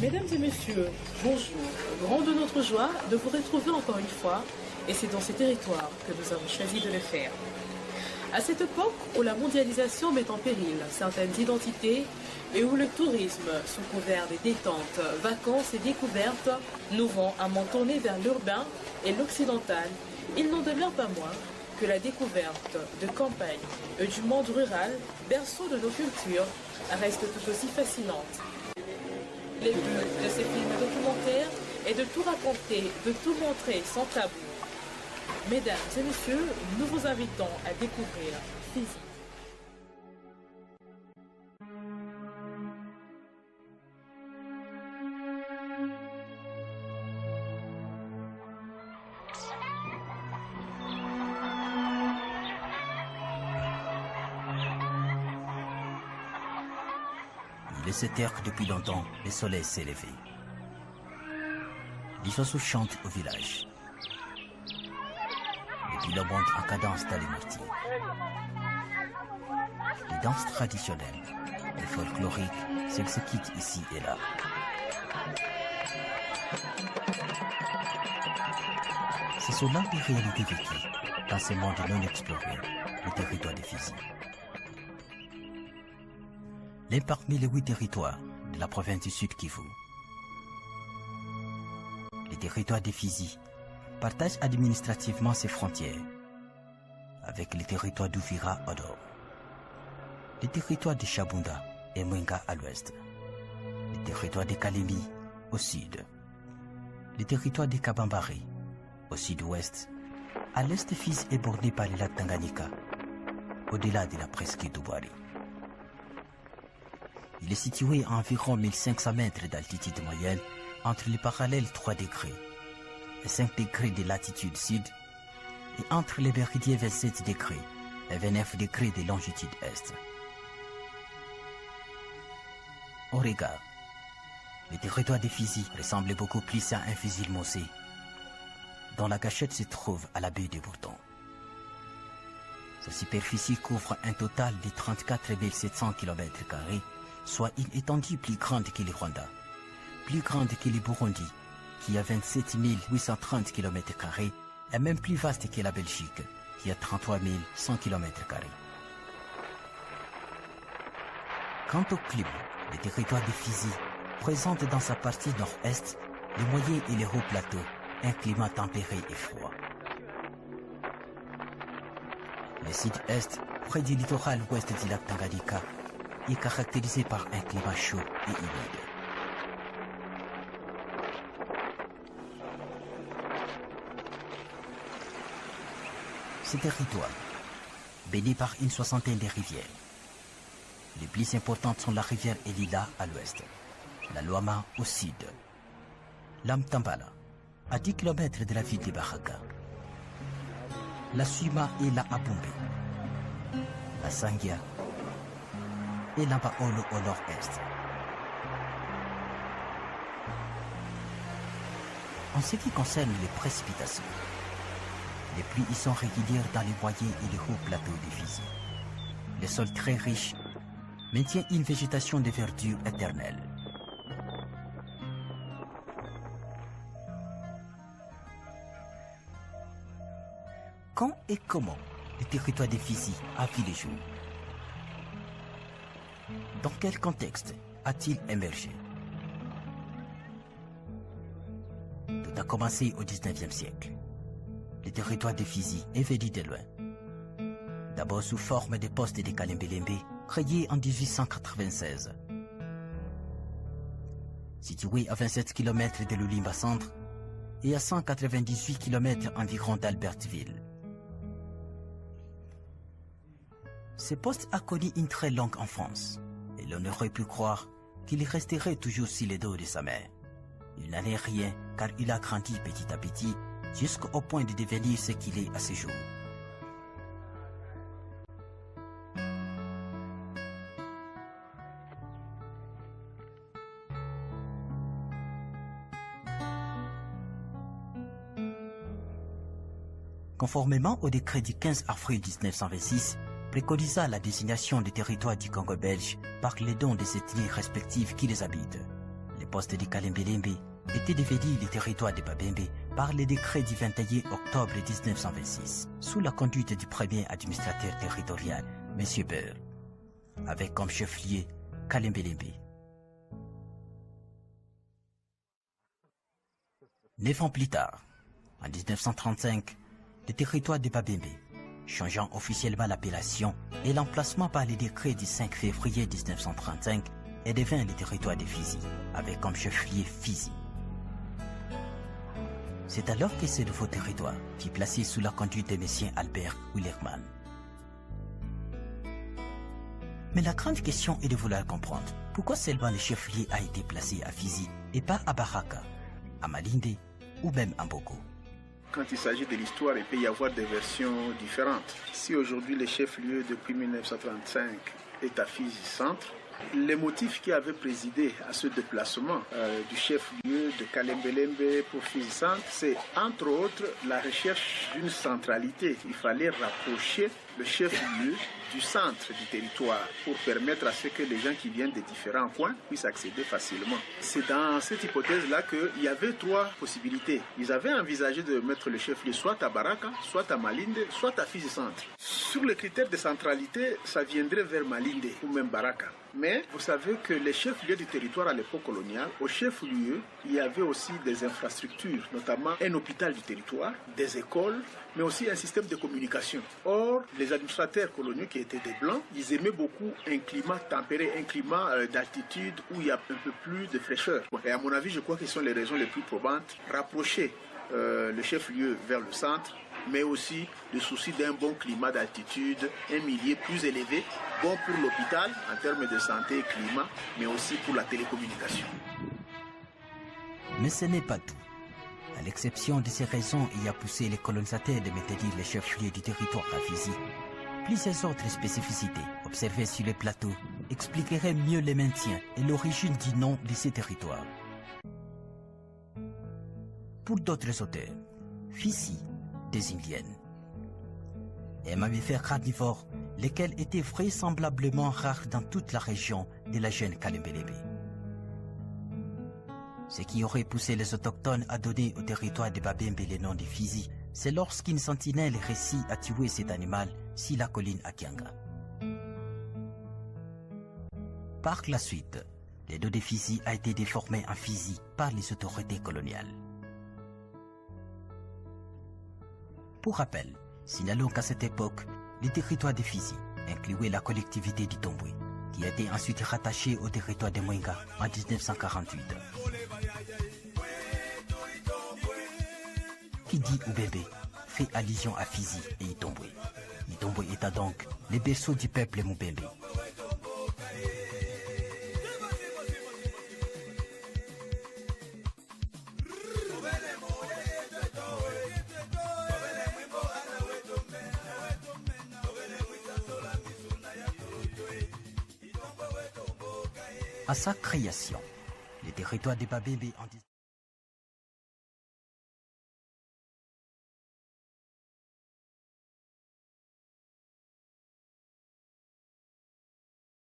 Mesdames et messieurs, bonjour. Grande de notre joie de vous retrouver encore une fois, et c'est dans ces territoires que nous avons choisi de le faire. À cette époque où la mondialisation met en péril certaines identités et où le tourisme, sous couvert des détentes, vacances et découvertes, nous vend un mont tourné vers l'urbain et l'occidental, il n'en demeure pas moins que la découverte de campagne et du monde rural, berceau de nos cultures, reste tout aussi fascinante. Les buts de ces films documentaires est de tout raconter, de tout montrer sans tabou. Mesdames et messieurs, nous vous invitons à découvrir Fizi. Il est 7 heures que depuis longtemps, le soleil s'est levé. Les oiseaux chantent au village. Les pilons montent en cadence dans les mortiers. Les danses traditionnelles, les folkloriques, celles se quittent ici et là. C'est cela les réalités vécues dans ce monde non exploré, le territoire de Fizi. L'un parmi les 8 territoires de la province du Sud Kivu. Le territoire de Fizi partage administrativement ses frontières avec le territoire d'Uvira au nord, le territoire de Chabunda et Mwenga à l'ouest, le territoire de Kalemi au sud, le territoire de Kabambari au sud-ouest. À l'est, Fizi est borné par le lac Tanganyika, au-delà de la presqu'île d'Ubwari. Il est situé à environ 1500 mètres d'altitude moyenne entre les parallèles 3 degrés et 5 degrés de latitude sud et entre les méridiens 27 degrés et 29 degrés de longitude est. Au regard, le territoire de Fizi ressemble beaucoup plus à un fusil mossé dont la gâchette se trouve à la baie de Bourdon. Sa superficie couvre un total de 34 700 km², soit une étendue plus grande que le Rwanda, plus grande que le Burundi, qui a 27 830 km², et même plus vaste que la Belgique, qui a 33 100 km². Quant au climat, le territoire de Fizi présente dans sa partie nord-est, les moyens et les hauts plateaux, un climat tempéré et froid. Le sud-est, près du littoral ouest du lac Tanganyika, est caractérisé par un climat chaud et humide. Ce territoire, baigné par une soixantaine de rivières. Les plus importantes sont la rivière Elila à l'ouest, la Luama au sud, l'Amtambala à 10 km de la ville de Baraka, la Suima et la Abombe, la Sangia et l'Ambaolo au nord-est. En ce qui concerne les précipitations, les pluies y sont régulières dans les moyens et les hauts plateaux de Fizi. Le sol très riche maintient une végétation de verdure éternelle. Quand et comment le territoire de Fizi a vu le jour? Dans quel contexte a-t-il émergé? Tout a commencé au XIXe siècle. Le territoire de Fizi est venu de loin. D'abord sous forme de postes de Kalembelembe, créés en 1896. Situé à 27 km de l'Olimba Centre et à 198 km environ d'Albertville. Ce poste a connu une très longue enfance et l'on aurait pu croire qu'il resterait toujours sur les dos de sa mère. Il n'en est rien car il a grandi petit à petit jusqu'au point de devenir ce qu'il est à ce jour. Conformément au décret du 15 avril 1926, préconisa la désignation des territoires du Congo belge par les dons des ethnies respectives qui les habitent. Les poste de Kalembe-Lembe était devenu le territoire de Babembe par le décret du 21 octobre 1926, sous la conduite du premier administrateur territorial, M. Beur, avec comme chef-lieu Kalembe-Lembe. 9 ans plus tard, en 1935, le territoire de Babembe, changeant officiellement l'appellation et l'emplacement par le décret du 5 février 1935, est devint le territoire de Fizi, avec comme chef-lieu Fizi. C'est alors que ce nouveau territoire fut placé sous la conduite de M. Albert Willermann. Mais la grande question est de vouloir comprendre pourquoi seulement le chef-lieu a été placé à Fizi et pas à Baraka, à Malinde ou même à Mboko. Quand il s'agit de l'histoire, il peut y avoir des versions différentes. Si aujourd'hui le chef-lieu depuis 1935 est à Fizi Centre, les motifs qui avaient présidé à ce déplacement du chef-lieu de Kalembe-Lembe pour Fizi Centre, c'est entre autres la recherche d'une centralité. Il fallait rapprocher le chef-lieu du centre du territoire pour permettre à ce que les gens qui viennent des différents coins puissent accéder facilement. C'est dans cette hypothèse-là qu'il y avait 3 possibilités. Ils avaient envisagé de mettre le chef-lieu soit à Baraka, soit à Malinde, soit à Fizi Centre. Sur les critères de centralité, ça viendrait vers Malinde ou même Baraka. Mais vous savez que les chefs-lieux du territoire à l'époque coloniale, au chef-lieu, il y avait aussi des infrastructures, notamment un hôpital du territoire, des écoles, mais aussi un système de communication. Or, les administrateurs coloniaux qui étaient des Blancs, ils aimaient beaucoup un climat tempéré, un climat d'altitude où il y a un peu plus de fraîcheur. Et à mon avis, je crois que ce sont les raisons les plus probantes. Rapprocher le chef-lieu vers le centre, mais aussi le souci d'un bon climat d'altitude, un milieu plus élevé, bon pour l'hôpital en termes de santé et climat, mais aussi pour la télécommunication. Mais ce n'est pas tout. À l'exception de ces raisons ayant poussé les colonisateurs de maintenir les chefs-lieux du territoire à Fizi, plusieurs autres spécificités observées sur le plateau expliqueraient mieux le maintien et l'origine du nom de ces territoires. Pour d'autres auteurs, Fizi désigne l'hyène, un mammifère carnivore, lequel était vraisemblablement rare dans toute la région de la jeune Kalembe-Lembe. Ce qui aurait poussé les autochtones à donner au territoire de Babembe le nom de Fizi, c'est lorsqu'une sentinelle réussit à tuer cet animal sur la colline Akianga. Par la suite, le nom de Fizi a été déformé en Fizi par les autorités coloniales. Pour rappel, signalons qu'à cette époque, le territoire de Fizi incluait la collectivité du Tomboué, qui a été ensuite rattaché au territoire de Mwenga en 1948. Qui dit Oubembe fait allusion à Fizi et Itomboué. Itomboué étant donc le berceau du peuple Moubembe. À sa création, le territoire de Babembe en